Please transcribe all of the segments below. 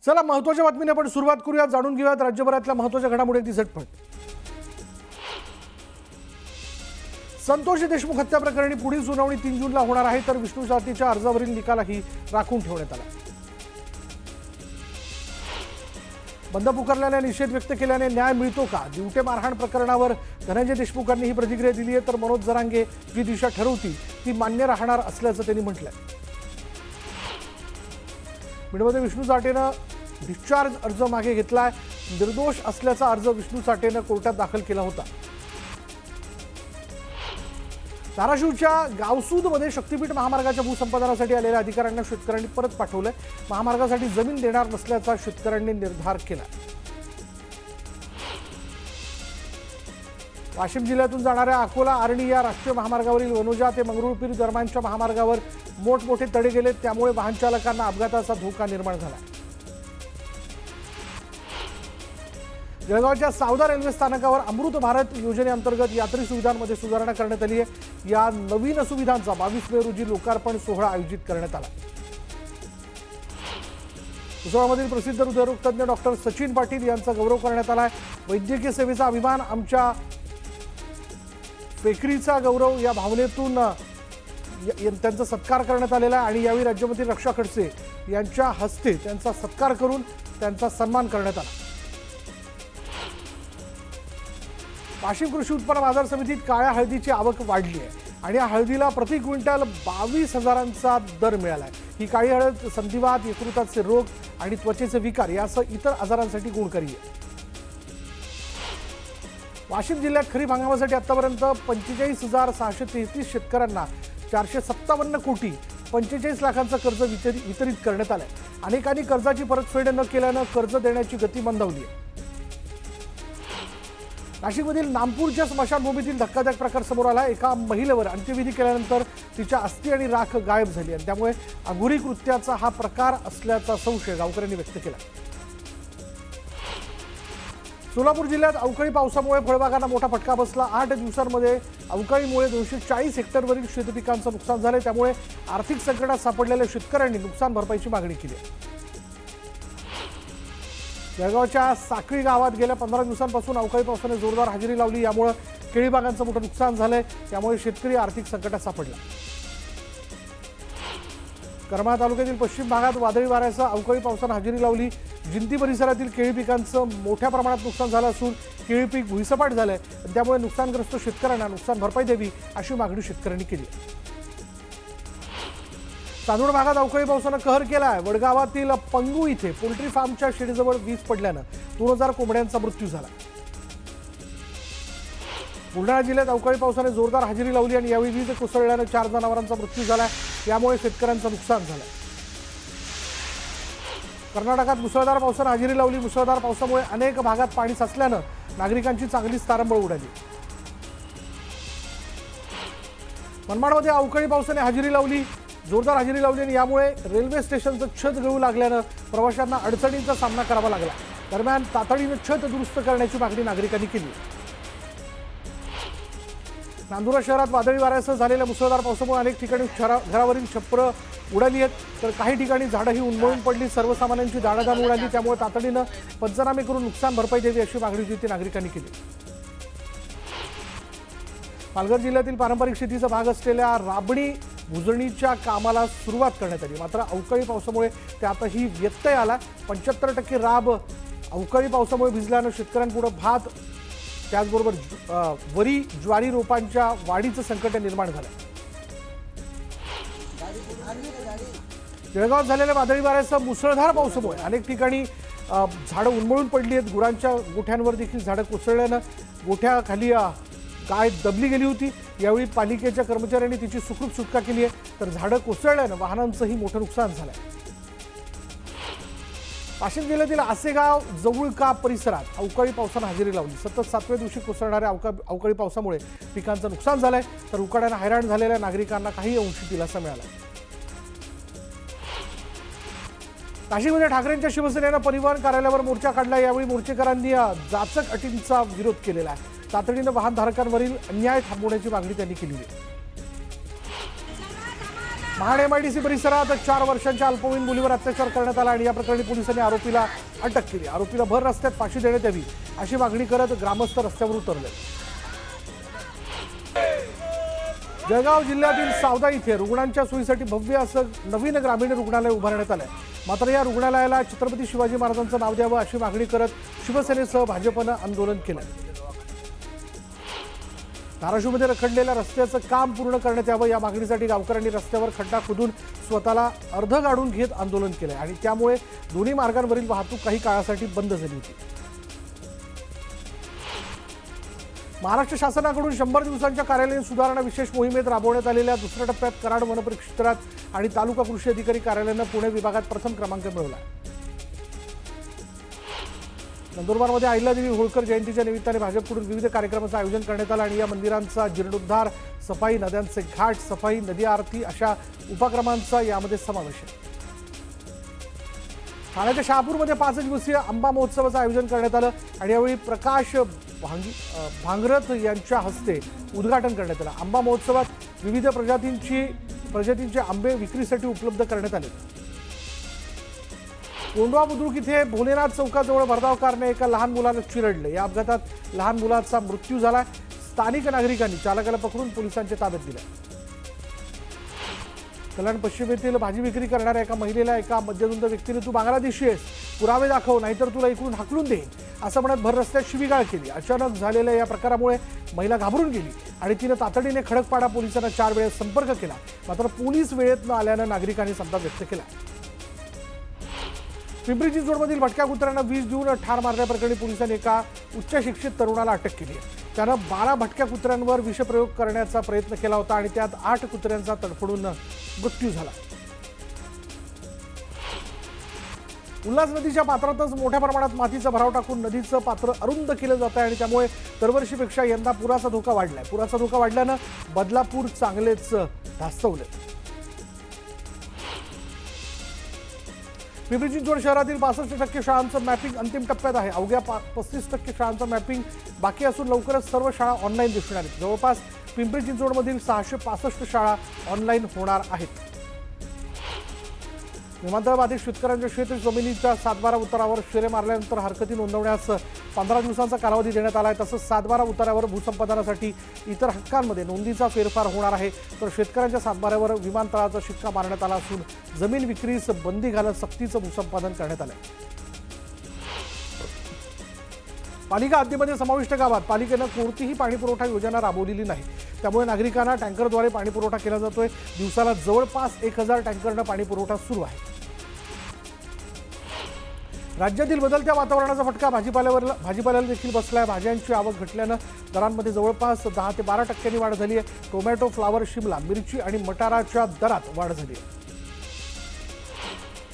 चला महत्त्वाच्या बातमीने आपण सुरुवात करूया. जाणून घेऊयात राज्यभरातल्या महत्त्वाच्या घडामोडींची झटपट. संतोष देशमुख हत्या प्रकरणी पुढील सुनावणी 3 जूनला होणार आहे, तर विष्णू साठेच्या अर्जावरील निकालही राखून ठेवण्यात आला. बंद पुकारल्याने निषेध व्यक्त केल्याने न्याय मिळतो का? दिवटे मारहाण प्रकरणावर धनंजय देशमुखांनी ही प्रतिक्रिया दिली आहे, तर मनोज जरांगे जी दिशा ठरवतील ती मान्य राहणार असल्याचं त्यांनी म्हटलंय. बीडमध्ये विष्णू साठेनं डिस्चार्ज अर्ज मागे घेतलाय. निर्दोष असल्याचा अर्ज विष्णू साठेनं कोर्टात दाखल केला होता. धाराशिवच्या गावसूदमध्ये शक्तीपीठ महामार्गाच्या भूसंपादनासाठी आलेल्या अधिकाऱ्यांना शेतकऱ्यांनी परत पाठवलंय. महामार्गासाठी जमीन देणार नसल्याचा शेतकऱ्यांनी निर्धार केला. वाशिम जिल्ह्यातून जाणाऱ्या अकोला आर्णी या राष्ट्रीय महामार्गावरील वनोजा ते मंगरुळपीर दरम्यानच्या महामार्गावर मोठमोठे तडे गेले, त्यामुळे वाहन चालकांना अपघाताचा धोका निर्माण झाला. जळगावच्या सावदा रेल्वे स्थानकावर अमृत भारत योजनेअंतर्गत यात्री सुविधांमध्ये सुधारणा करण्यात आली आहे. या नवीन सुविधांचा 22 मे रोजी लोकार्पण सोहळा आयोजित करण्यात आला. सोहळ्यामधील प्रसिद्ध हृदयरोगतज्ञ डॉक्टर सचिन पाटील यांचा गौरव करण्यात आला. वैद्यकीय सेवेचा अभिमान, आमच्या फेकरीचा गौरव या भावनेतून त्यांचा सत्कार करण्यात आलेला आहे. आणि यावेळी राज्यमंत्री रक्षा खडसे यांच्या हस्ते त्यांचा सत्कार करून त्यांचा सन्मान करण्यात आला. वाशिम कृषी उत्पन्न बाजार समितीत काळ्या हळदीची आवक वाढली आहे आणि या हळदीला प्रति क्विंटल 22,000चा दर मिळाला आहे. ही काळी हळद संधिवात, यकृताचे रोग आणि त्वचेचे विकार यासह इतर आजारांसाठी गुणकारी आहे. वाशिम जिल्ह्यात खरीप हंगामासाठी आतापर्यंत 45,633 शेतकऱ्यांना 457 कोटी 45 लाखांचं कर्ज वितरित करण्यात आलंय. अनेकांनी कर्जाची परतफेड न केल्यानं कर्ज देण्याची गती मंदावली आहे. नाशिकमधील नामपूरच्या स्मशानभूमीतील धक्कादायक प्रकार समोर आला. एका महिलेवर अंत्यविधी केल्यानंतर तिच्या अस्थी आणि राख गायब झाली आणि त्यामुळे अघोरी कृत्याचा हा प्रकार असल्याचा संशय गावकऱ्यांनी व्यक्त केला. सोलापूर जिल्ह्यात अवकाळी पावसामुळे फळबागांना मोठा फटका बसला. 8 दिवसांमध्ये अवकाळीमुळे 240 हेक्टरवरील शेतपिकांचं नुकसान झालंय. त्यामुळे आर्थिक संकटात सापडलेल्या शेतकऱ्यांनी नुकसान भरपाईची मागणी केली आहे. जळगावच्या साखळी गावात गेल्या 15 दिवसांपासून अवकाळी पावसाने जोरदार हजेरी लावली. यामुळे केळी बागांचं मोठं नुकसान झालंय. त्यामुळे शेतकरी आर्थिक संकटात सापडला. करमाळा तालुक्यातील पश्चिम भागात वादळी वाऱ्यासह अवकाळी पावसाने हजेरी लावली. जिंती परिसरातील केळी पिकांचं मोठ्या प्रमाणात नुकसान झालं असून केळी पीक भुईसपाट झालंय. त्यामुळे नुकसानग्रस्त शेतकऱ्यांना नुकसान भरपाई द्यावी अशी मागणी शेतकऱ्यांनी केली. चांदोड भागात अवकाळी पावसानं कहर केला आहे. वडगावातील पंगू इथे पोल्ट्री फार्मच्या शेडजवळ वीज पडल्यानं 2000 कोंबड्यांचा मृत्यू झाला. बुलढाणा जिल्ह्यात अवकाळी पावसाने जोरदार हजेरी लावली आणि यावेळी वीज कोसळल्यानं 4 जनावरांचा मृत्यू झाला. यामुळे शेतकऱ्यांचं नुकसान झालं. कर्नाटकात मुसळधार पावसानं हजेरी लावली. मुसळधार पावसामुळे अनेक भागात पाणी साचल्यानं नागरिकांची चांगलीच तारंबळ उडाली. मनमाडमध्ये अवकाळी पावसाने हजेरी लावली. जोरदार हजेरी लावली आणि यामुळे रेल्वे स्टेशनचं छत गळू लागल्यानं प्रवाशांना अडचणींचा सामना करावा लागला. दरम्यान तातडीनं छत दुरुस्त करण्याची मागणी नागरिकांनी केली. नांदुरा शहरात वादळी वाऱ्यासह झालेल्या मुसळधार पावसामुळे अनेक ठिकाणी घरावरील छप्पर उडाली आहेत, तर काही ठिकाणी झाडंही उन्मळून पडली. सर्वसामान्यांची दाणादाण उडाली. त्यामुळे तातडीनं पंचनामे करून नुकसान भरपाई द्यावी अशी मागणी जिथे नागरिकांनी केली. पालघर जिल्ह्यातील पारंपरिक शेतीचा भाग असलेल्या राबणी भुजणीच्या कामाला सुरुवात करण्यात आली. मात्र अवकाळी पावसामुळे त्यातही व्यत्यय आला. 75% राब अवकाळी पावसामुळे भिजल्यानं शेतकऱ्यांपुढे भात त्याचबरोबर वरी ज्वारी रोपांच्या वाढीचं संकट निर्माण झालं. जळगावात झालेल्या वादळी वाऱ्यासह मुसळधार पावसामुळे अनेक ठिकाणी झाडं उन्मळून पडली आहेत. गुरांच्या गोठ्यांवर देखील झाडं कोसळल्यानं गोठ्याखाली गाय दबली गेली होती. यावेळी पालिकेच्या कर्मचाऱ्यांनी तिची सुखरूप सुटका केली आहे, तर झाडं कोसळल्यानं वाहनांचंही मोठं नुकसान झालंय. वाशिम जिल्ह्यातील आसेगाव जवळका परिसरात अवकाळी पावसानं हजेरी लावली. सतत 7व्या दिवशी कोसळणाऱ्या अवकाळी पावसामुळे पिकांचं नुकसान झालंय, तर उकाड्यानं हैराण झालेल्या नागरिकांना काही अंशी दिलासा मिळाला. नाशिकमध्ये ठाकरेंच्या शिवसेनेनं परिवहन कार्यालयावर मोर्चा काढला. यावेळी मोर्चेकरांनी जाचक अटींचा विरोध केलेला आहे. तातडीनं वाहनधारकांवरील अन्याय थांबवण्याची मागणी त्यांनी केली आहे. महाड MIDC परिसरात 4 वर्षांच्या अल्पवयीन मुलीवर अत्याचार करण्यात आला आणि या प्रकरणी पोलिसांनी आरोपीला अटक केली। आरोपीला भर रस्त्यात फाशी देण्यात यावी अशी मागणी करत ग्रामस्थ रस्त्यावर उतरले। जळगाव जिल्ह्यातील सावदा इथे रुग्णांच्या सोयीसाठी भव्य असं नवीन ग्रामीण रुग्णालय उभारण्यात आलंय। मात्र या रुग्णालयाला छत्रपती शिवाजी महाराजांचं नाव द्यावं अशी मागणी करत शिवसेनेसह भाजपनं आंदोलन केलं। धाराशिवमध्ये रखडलेल्या रस्त्याचं काम पूर्ण करण्यात यावं या मागणीसाठी गावकऱ्यांनी रस्त्यावर खड्डा खोदून स्वतःला अर्ध गाडून घेत आंदोलन केलंय आणि त्यामुळे दोन्ही मार्गांवरील वाहतूक काही काळासाठी बंद झाली होती। महाराष्ट्र शासनाकडून 100 दिवसांच्या कार्यालयीन सुधारणा विशेष मोहिमेत राबवण्यात आलेल्या दुसऱ्या टप्प्यात कराड वनपरिक्षेत्रात आणि तालुका कृषी अधिकारी कार्यालयानं पुणे विभागात प्रथम क्रमांक मिळवला। नंदुरबारमध्ये अहिल्यादेवी होळकर जयंतीच्या निमित्ताने भाजपकडून विविध कार्यक्रमांचं आयोजन करण्यात आलं आणि या मंदिरांचा जीर्णोद्धार, सफाई, नद्यांचे घाट सफाई, नदी आरती अशा उपक्रमांचा यामध्ये समावेश आहे। ठाण्याच्या शहापूरमध्ये 5 दिवसीय आंबा महोत्सवाचं आयोजन करण्यात आलं आणि यावेळी प्रकाश भांगरथ यांच्या हस्ते उद्घाटन करण्यात आलं। आंबा महोत्सवात विविध प्रजातींचे आंबे विक्रीसाठी उपलब्ध करण्यात आले। कोंढवा बुद्रुक इथे भोलेनाथ चौकाजवळ भरधाव कारने एका लहान मुलाला चिरडले। या अपघातात लहान मुलाचा मृत्यू झाला। स्थानिक नागरिकांनी चालकाला पकडून पोलिसांच्या ताब्यात दिले। कल्याण पश्चिम येथील भाजी विक्री करणाऱ्या एका महिलेला एका मद्यधुंद व्यक्तीने तू बांगलादेशी आहेस, पुरावे दाखव नाहीतर तुला इकडून हाकलून देईन असं म्हणत भर रस्त्यात शिवीगाळ केली। अचानक झालेल्या या प्रकारामुळे महिला घाबरून गेली आणि तिने तातडीने खडकपाडा पोलिसांना 4 वेळा संपर्क केला। मात्र पोलीस वेळेत न आल्यानं नागरिकांनी संताप व्यक्त केला। पिंपरी चिंचवडमधील भटक्या कुत्र्यांना विष देऊन ठार मारल्याप्रकरणी पोलिसांनी एका उच्च शिक्षित तरुणाला अटक केली आहे। त्यानं 12 भटक्या कुत्र्यांवर विषप्रयोग करण्याचा प्रयत्न केला होता आणि त्यात 8 कुत्र्यांचा तडफडून मृत्यू झाला। उल्हास नदीच्या पात्रातच मोठ्या प्रमाणात मातीचा भराव टाकून नदीचं पात्र अरुंद केलं जात आहे आणि त्यामुळे दरवर्षीपेक्षा यंदा पुराचा धोका वाढलाय। पुराचा धोका वाढल्यानं बदलापूर चांगलेच धास्तवले। पिंपरी चिंचवड शहरातील 65% शाळांचं मॅपिंग अंतिम टप्प्यात आहे। अवघ्या 35% शाळांचं मॅपिंग बाकी असून लवकरच सर्व शाळा ऑनलाईन दिसणार आहेत। जवळपास पिंपरी चिंचवडमधील 665 शाळा ऑनलाईन होणार आहेत। विमानतळ बाधित शेतकऱ्यांच्या शेत जमिनीच्या 7/12 उतारावर शेरे मारल्यानंतर हरकती नोंदवण्यास 15 दिवसांचा कालावधी देण्यात आला आहे। तसंच 7/12 उतारावर भूसंपादनासाठी इतर हक्कांमध्ये नोंदीचा फेरफार होणार आहे। तर शेतकऱ्यांच्या 7/12वर विमानतळाचा शिक्का मारण्यात आला असून जमीन विक्रीस बंदी घालत सक्तीचं भूसंपादन करण्यात आलं आहे। पालिका हद्दीमध्ये समाविष्ट गावात पालिकेनं कोणतीही पाणीपुरवठा योजना राबवलेली नाही। त्यामुळे नागरिकांना टँकरद्वारे पाणीपुरवठा केला जातोय। दिवसाला जवळपास 1000 टँकरनं पाणीपुरवठा सुरू आहे। राज्यातील बदलत्या वातावरणाचा फटका भाजीपाल्याला देखील बसलाय। भाज्यांची आवक घटल्यानं दरांमध्ये जवळपास 10 ते 12% वाढ झाली आहे। टोमॅटो, फ्लावर, शिमला मिरची आणि मटाराच्या दरात वाढ झाली आहे।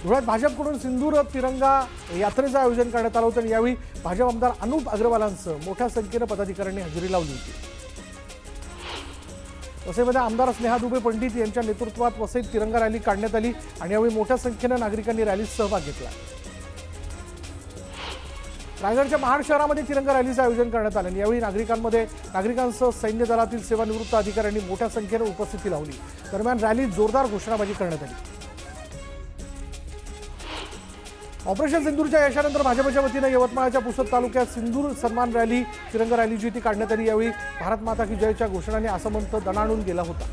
धुळ्यात भाजपकडून सिंदूर तिरंगा यात्रेचं आयोजन करण्यात आलं होतं आणि यावेळी भाजप आमदार अनुप अग्रवालांसह मोठ्या संख्येनं पदाधिकाऱ्यांनी हजेरी लावली होती। वसईमध्ये आमदार स्नेहा दुबे पंडित यांच्या नेतृत्वात वसईत तिरंगा रॅली काढण्यात आली आणि यावेळी मोठ्या संख्येनं नागरिकांनी रॅलीत सहभाग घेतला। रायगडच्या महाड शहरामध्ये तिरंगा रॅलीचं आयोजन करण्यात आलं आणि यावेळी नागरिकांसह सैन्य दलातील सेवानिवृत्त अधिकाऱ्यांनी मोठ्या संख्येनं उपस्थिती लावली। दरम्यान रॅलीत जोरदार घोषणाबाजी करण्यात आली। ऑपरेशन सिंदूरच्या यशानंतर भाजपच्या वतीनं यवतमाळच्या पुसद तालुक्यात सिंदूर सन्मान रॅली तिरंगा रॅली जी ती काढण्यात आली। यावेळी भारत माता की जयच्या घोषणाने आसमंत दणाणून गेला होता।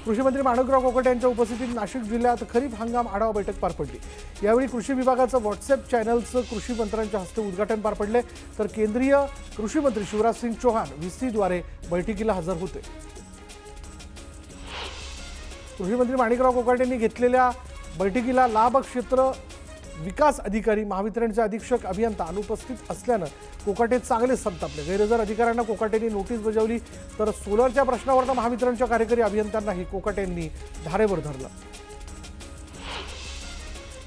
कृषी मंत्री माणिकराव कोकाटे यांच्या उपस्थितीत नाशिक जिल्ह्यात खरीप हंगाम आढावा बैठक पार पडली। यावेळी कृषी विभागाचं व्हॉट्सअप चॅनलचं कृषी मंत्र्यांच्या हस्ते उद्घाटन पार पडले। तर केंद्रीय कृषी मंत्री शिवराज सिंग चौहान व्हीसीद्वारे बैठकीला हजर होते। कृषी मंत्री माणिकराव कोकाटे यांनी घेतलेल्या बैठकीला लाभ क्षेत्र विकास अधिकारी महावितरणचे अधीक्षक अभियंता अनुपस्थित असल्यानं कोकाटे चांगले संतापले। गैरहजर अधिकाऱ्यांना कोकाटेंनी नोटीस बजावली तर सोलरच्या प्रश्नावरनं महावितरणच्या कार्यकारी अभियंत्यांनाही कोकाटेंनी धारेवर धरलं।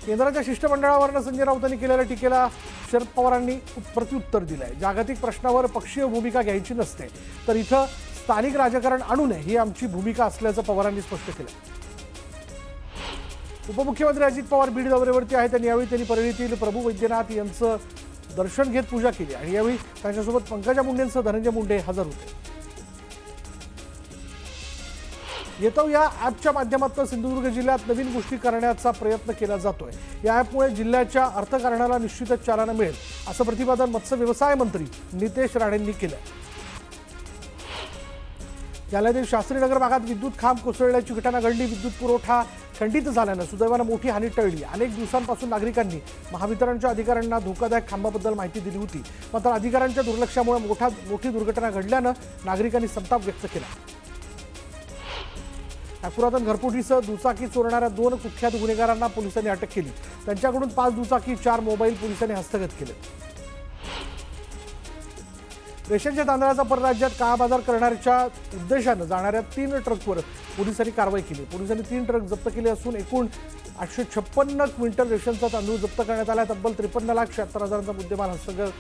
केंद्राच्या शिष्टमंडळावरनं संजय राऊतांनी केलेल्या टीकेला शरद पवारांनी प्रत्युत्तर दिलंय। जागतिक प्रश्नावर पक्षीय भूमिका घ्यायची नसते तर इथं स्थानिक राजकारण आणू नये ही आमची भूमिका असल्याचं पवारांनी स्पष्ट केलं। उपमुख्यमंत्री अजित पवार बीड दौऱ्यावरती आहेत आणि यावेळी त्यांनी परळीतील प्रभू वैद्यनाथ यांचं दर्शन घेत पूजा केली आणि यावेळी त्यांच्यासोबत पंकजा मुंडेंसह धनंजय मुंडे हजर होते। येतो या ॲपच्या माध्यमातून सिंधुदुर्ग जिल्ह्यात नवीन गोष्टी करण्याचा प्रयत्न केला जातोय। या ॲपमुळे जिल्ह्याच्या अर्थकारणाला निश्चितच चालना मिळेल असं प्रतिपादन मत्स्य व्यवसाय मंत्री नितेश राणेंनी केलं। जालन्यातील शास्त्रीनगर भागात विद्युत खांब कोसळल्याची घटना घडली। विद्युत पुरवठा खंडित झाल्यानं सुदैवानं मोठी हानी टळली। अनेक दिवसांपासून नागरिकांनी महावितरणच्या अधिकाऱ्यांना धोकादायक खांबाबद्दल माहिती दिली होती, मात्र अधिकाऱ्यांच्या दुर्लक्षामुळे मोठी दुर्घटना घडल्यानं नागरिकांनी संताप व्यक्त केला। नागपुरातून घरफोडीसह दुचाकी चोरणाऱ्या 2 कुख्यात गुन्हेगारांना पोलिसांनी अटक केली। त्यांच्याकडून 5 दुचाकी 4 मोबाईल पोलिसांनी हस्तगत केले। रेशनच्या तांदळाचा परराज्यात काळा बाजार करण्याच्या उद्देशानं जाणाऱ्या 3 ट्रकवर पोलिसांनी कारवाई केली। पोलिसांनी 3 ट्रक जप्त केले असून एकूण 856 क्विंटल रेशनचा तांदूळ जप्त करण्यात आला। तब्बल 53,76,000चा मुद्देमाल हस्तगत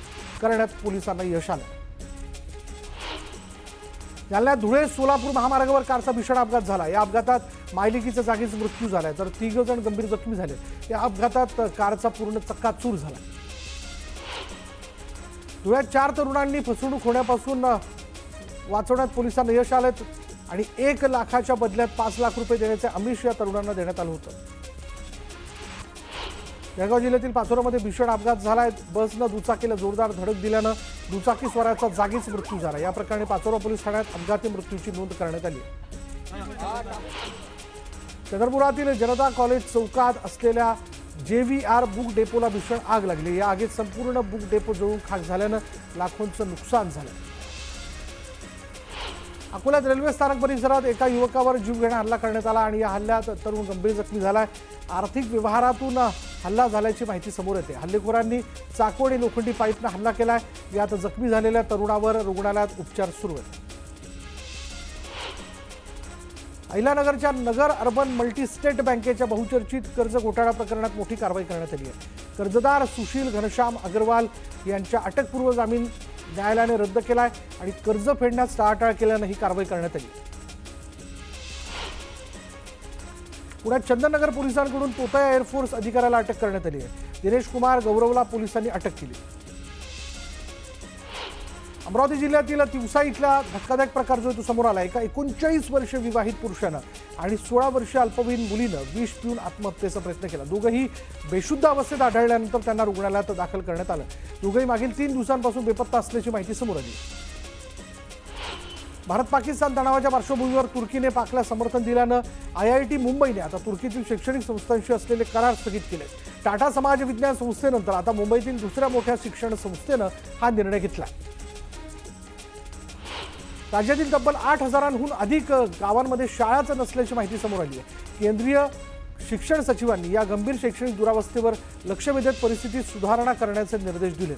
करण्यात पोलिसांना यश आलं। जालन्यात धुळे सोलापूर महामार्गावर कारचा भीषण अपघात झाला। या अपघातात मायलिकीचा जागीच मृत्यू झालाय, तर 3 जण गंभीर जखमी झाले। या अपघातात कारचा पूर्ण चक्काचूर झाला। धुळ्यात 4 तरुणांनी फसवणूक होण्यापासून वाचवण्यात पोलिसांना यश आले आणि 1 लाखाच्या बदल्यात 5 लाख रुपये देण्याचे आमिष या तरुणांना देण्यात आलं होतं। जळगाव जिल्ह्यातील पाचोरामध्ये भीषण अपघात झालाय। बसनं दुचाकीला जोरदार धडक दिल्यानं दुचाकी स्वाराचा जागीच मृत्यू झाला। या प्रकरणी पाचोरा पोलीस ठाण्यात अपघाती मृत्यूची नोंद करण्यात आली। चंद्रपुरातील जनता कॉलेज चौकात असलेल्या JVR बुक डेपोला भीषण आग लागली। या आगीत संपूर्ण बुक डेपो जळून खाक झाल्यानं लाखोंचं नुकसान झालं। अकोल्यात रेल्वे स्थानक परिसरात एका युवकावर जीवघेणा हल्ला करण्यात आला आणि या हल्ल्यात तरुण गंभीर जखमी झालाय। आर्थिक व्यवहारातून हल्ला झाल्याची माहिती समोर येते। हल्लेखोरांनी चाकू आणि लोखंडी पाईपनं हल्ला केलाय। यात जखमी झालेल्या तरुणावर रुग्णालयात उपचार सुरू आहेत। अहिल्यानगरच्या नगर अर्बन मल्टी स्टेट बँकेच्या बहुचर्चित कर्ज घोटाळा प्रकरणात मोठी कारवाई करण्यात आली आहे। कर्जदार सुशील घनश्याम अग्रवाल यांच्या अटकपूर्व जामीन न्यायालयाने रद्द केलाय आणि कर्ज फेडण्यास टाळाटाळ केल्यानं ही कारवाई करण्यात आली। पुण्यात चंदननगर पोलिसांकडून तोतया एअरफोर्स अधिकाऱ्याला अटक करण्यात आली आहे। दिनेश कुमार गौरवला पोलिसांनी अटक केली। अमरावती जिल्ह्यातील तिवसा इथला धक्कादायक प्रकार जो तो समोर आला। एका 39 वर्षीय विवाहित पुरुषानं आणि 16 वर्षीय अल्पवयीन मुलीनं विष पिऊन आत्महत्येचा प्रयत्न केला। दोघंही बेशुद्ध अवस्थेत आढळल्यानंतर त्यांना रुग्णालयात दाखल करण्यात आलं। दोघंही मागील 3 दिवसांपासून बेपत्ता असल्याची माहिती समोर आली। भारत पाकिस्तान तणावाच्या पार्श्वभूमीवर तुर्कीने पाकला समर्थन दिल्यानं IIT मुंबईने आता तुर्कीतील शैक्षणिक संस्थांशी असलेले करार स्थगित केले। टाटा समाज विज्ञान संस्थेनंतर आता मुंबईतील दुसऱ्या मोठ्या शिक्षण संस्थेनं हा निर्णय घेतला। राज्यातील तब्बल 8,000हून अधिक गावांमध्ये शाळाच नसल्याची माहिती समोर आली आहे। केंद्रीय शिक्षण सचिवांनी या गंभीर शैक्षणिक दुरावस्थेवर लक्ष वेधत परिस्थितीत सुधारणा करण्याचे निर्देश दिले।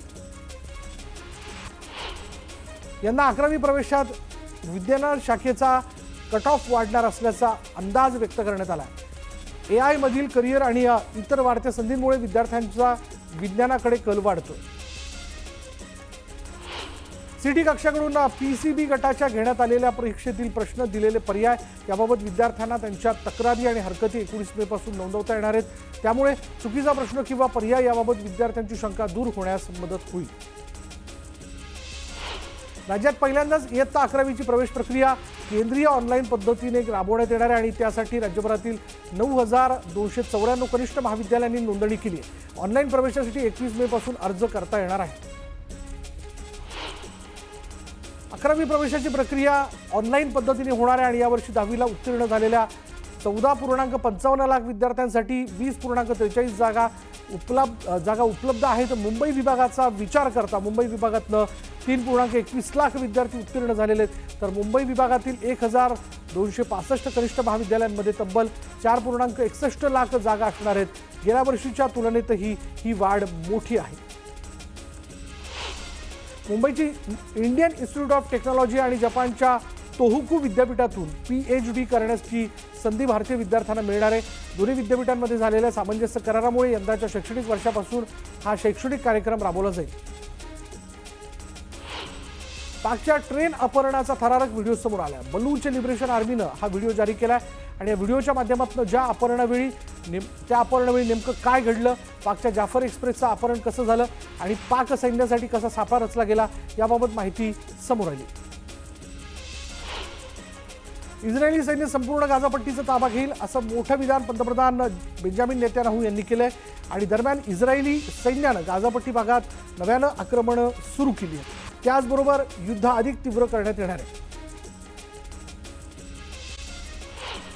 यंदा 11वी प्रवेशात विज्ञान शाखेचा कट ऑफ वाढणार असल्याचा अंदाज व्यक्त करण्यात आला। AI मधील करिअर आणि इतर वाढत्या संधींमुळे विद्यार्थ्यांचा विज्ञानाकडे कल वाढतो। सिटी कक्षाकडून PCB गटाच्या घेण्यात आलेल्या परीक्षेतील प्रश्न दिलेले पर्याय याबाबत विद्यार्थ्यांना त्यांच्या तक्रारी आणि हरकती 19 मे पासून नोंदवता येणार आहेत। त्यामुळे चुकीचा प्रश्न किंवा पर्याय याबाबत विद्यार्थ्यांची शंका दूर होण्यास मदत होईल। राज्यात पहिल्यांदाच इयत्ता 11वीची प्रवेश प्रक्रिया केंद्रीय ऑनलाईन पद्धतीने राबवण्यात येणार आहे आणि त्यासाठी राज्यभरातील 9,294 कनिष्ठ महाविद्यालयांनी नोंदणी केली आहे। ऑनलाईन प्रवेशासाठी 21 मे पासून अर्ज करता येणार आहे। 11वी प्रवेशाची प्रक्रिया ऑनलाईन पद्धतीने होणार आहे आणि यावर्षी 10वीला उत्तीर्ण झालेल्या 14.55 लाख विद्यार्थ्यांसाठी 20.43 जागा उपलब्ध आहेत। मुंबई विभागाचा विचार करता मुंबई विभागातनं 3.21 लाख विद्यार्थी उत्तीर्ण झालेले आहेत, तर मुंबई विभागातील 1,265 कनिष्ठ महाविद्यालयांमध्ये तब्बल 4.61 लाख जागा असणार आहेत। गेल्या वर्षीच्या तुलनेतही ही वाढ मोठी आहे। मुंबईची इंडियन इन्स्टिट्यूट ऑफ टेक्नॉलॉजी आणि जपानच्या तोहोकू विद्यापीठातून PhD करण्याची संधी भारतीय विद्यार्थ्यांना मिळणार आहे। दोन्ही विद्यापीठांमध्ये झालेल्या सामंजस्य करारामुळे यंदाच्या शैक्षणिक वर्षापासून हा शैक्षणिक कार्यक्रम राबवला जाईल। पाकच्या ट्रेन अपहरणाचा थरारक व्हिडिओ समोर आला। बलूच लिबरेशन आर्मीनं हा व्हिडिओ जारी केला आणि या व्हिडिओच्या माध्यमातून त्या अपहरणावेळी नेमकं काय घडलं, पाकच्या जाफर एक्सप्रेसचं अपहरण कसं झालं आणि पाक सैन्यासाठी कसा सापळा रचला गेला याबाबत माहिती समोर आली। इस्रायली सैन्य संपूर्ण गाझापट्टीचा ताबा घेईल असं मोठं विधान पंतप्रधान बेंजामिन नेतान्याहू यांनी केलंय आणि दरम्यान इस्रायली सैन्यानं गाझापट्टी भागात नव्यानं आक्रमणं सुरू केली आहेत. त्याचबरोबर युद्ध अधिक तीव्र करण्यात येणार आहे.